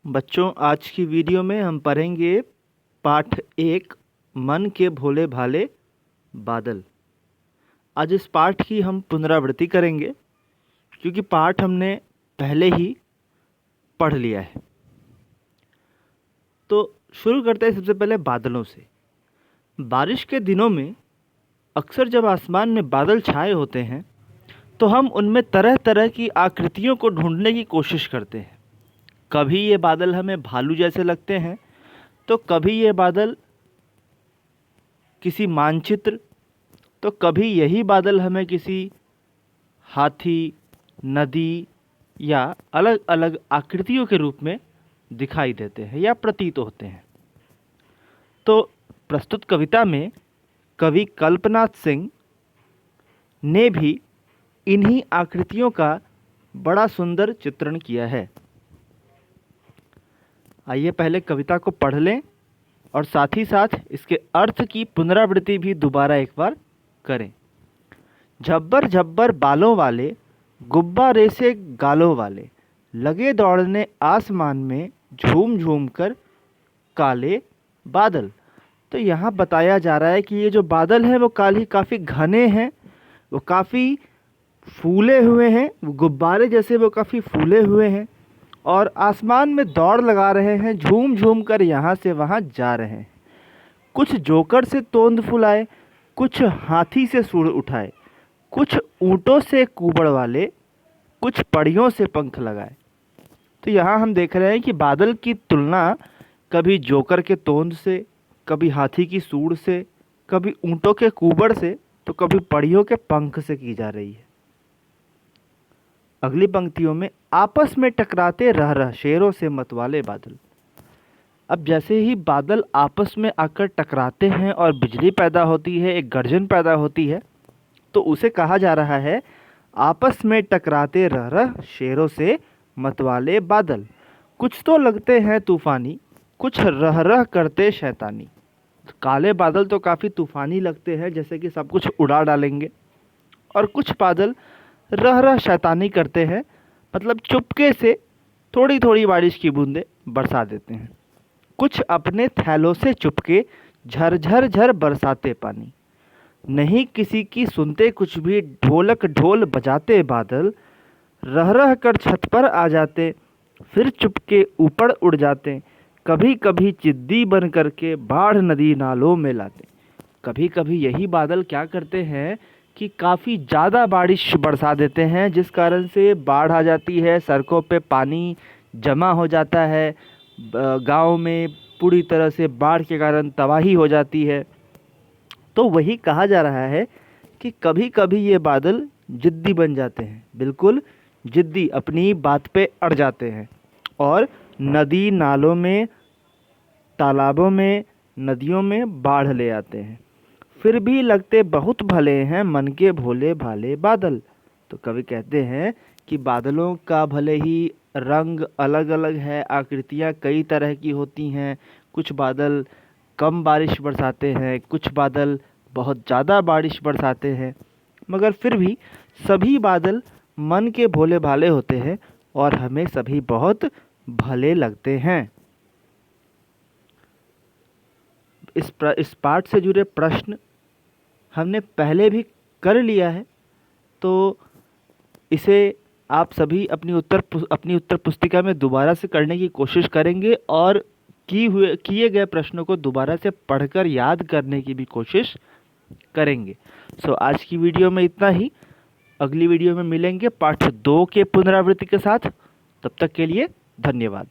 बच्चों, आज की वीडियो में हम पढ़ेंगे पाठ 1 मन के भोले भाले बादल। आज इस पाठ की हम पुनरावृत्ति करेंगे क्योंकि पाठ हमने पहले ही पढ़ लिया है। तो शुरू करते हैं सबसे पहले बादलों से। बारिश के दिनों में अक्सर जब आसमान में बादल छाए होते हैं तो हम उनमें तरह तरह की आकृतियों को ढूंढने की कोशिश करते हैं। कभी ये बादल हमें भालू जैसे लगते हैं तो कभी ये बादल किसी मानचित्र, तो कभी यही बादल हमें किसी हाथी, नदी या अलग अलग आकृतियों के रूप में दिखाई देते हैं या प्रतीत होते हैं। तो प्रस्तुत कविता में कवि कल्पनाथ सिंह ने भी इन्हीं आकृतियों का बड़ा सुंदर चित्रण किया है। आइए पहले कविता को पढ़ लें और साथ ही साथ इसके अर्थ की पुनरावृत्ति भी दोबारा एक बार करें। झब्बर झब्बर बालों वाले, गुब्बारे से गालों वाले, लगे दौड़ने आसमान में, झूम झूम कर काले बादल। तो यहाँ बताया जा रहा है कि ये जो बादल हैं वो काफ़ी घने हैं, वो काफ़ी फूले हुए हैं, वो गुब्बारे जैसे वो काफ़ी फूले हुए हैं और आसमान में दौड़ लगा रहे हैं, झूम झूम कर यहाँ से वहाँ जा रहे हैं। कुछ जोकर से तोंद फुलाए, कुछ हाथी से सूंड उठाए, कुछ ऊँटों से कुबड़ वाले, कुछ पड़ियों से पंख लगाए। तो यहाँ हम देख रहे हैं कि बादल की तुलना कभी जोकर के तोंद से, कभी हाथी की सूंड से, कभी ऊँटों के कुबड़ से, तो कभी पड़ियों के पंख से की जा रही है। अगली पंक्तियों में आपस में टकराते रह रह शेरों से मतवाले बादल। अब जैसे ही बादल आपस में आकर टकराते हैं और बिजली पैदा होती है, एक गर्जन पैदा होती है, तो उसे कहा जा रहा है आपस में टकराते रह रह शेरों से मतवाले बादल। कुछ तो लगते हैं तूफानी, कुछ रह रह करते शैतानी। काले बादल तो काफ़ी तूफानी लगते हैं, जैसे कि सब कुछ उड़ा डालेंगे, और कुछ बादल रह रह शैतानी करते हैं, मतलब चुपके से थोड़ी थोड़ी बारिश की बूंदें बरसा देते हैं। कुछ अपने थैलों से चुपके झरझर झर बरसाते पानी। नहीं किसी की सुनते कुछ भी, ढोलक ढोल बजाते बादल। रह रह कर छत पर आ जाते, फिर चुपके ऊपर उड़ जाते। कभी कभी चिद्दी बन करके बाढ़ नदी नालों में लाते। कभी कभी यही बादल क्या करते हैं कि काफ़ी ज़्यादा बारिश बरसा देते हैं, जिस कारण से बाढ़ आ जाती है, सड़कों पे पानी जमा हो जाता है, गांव में पूरी तरह से बाढ़ के कारण तबाही हो जाती है। तो वही कहा जा रहा है कि कभी कभी ये बादल जिद्दी बन जाते हैं, बिल्कुल जिद्दी, अपनी बात पे अड़ जाते हैं और नदी नालों में, तालाबों में, नदियों में बाढ़ ले आते हैं। फिर भी लगते बहुत भले हैं मन के भोले भाले बादल। तो कवि कहते हैं कि बादलों का भले ही रंग अलग अलग है, आकृतियाँ कई तरह की होती हैं। कुछ बादल कम बारिश बरसाते हैं, कुछ बादल बहुत ज़्यादा बारिश बरसाते हैं, मगर फिर भी सभी बादल मन के भोले भाले होते हैं और हमें सभी बहुत भले लगते हैं। इस पाठ से जुड़े प्रश्न हमने पहले भी कर लिया है, तो इसे आप सभी अपनी उत्तर पुस्तिका में दोबारा से करने की कोशिश करेंगे और किए गए प्रश्नों को दोबारा से पढ़कर याद करने की भी कोशिश करेंगे। आज की वीडियो में इतना ही। अगली वीडियो में मिलेंगे पाठ 2 के पुनरावृत्ति के साथ। तब तक के लिए धन्यवाद।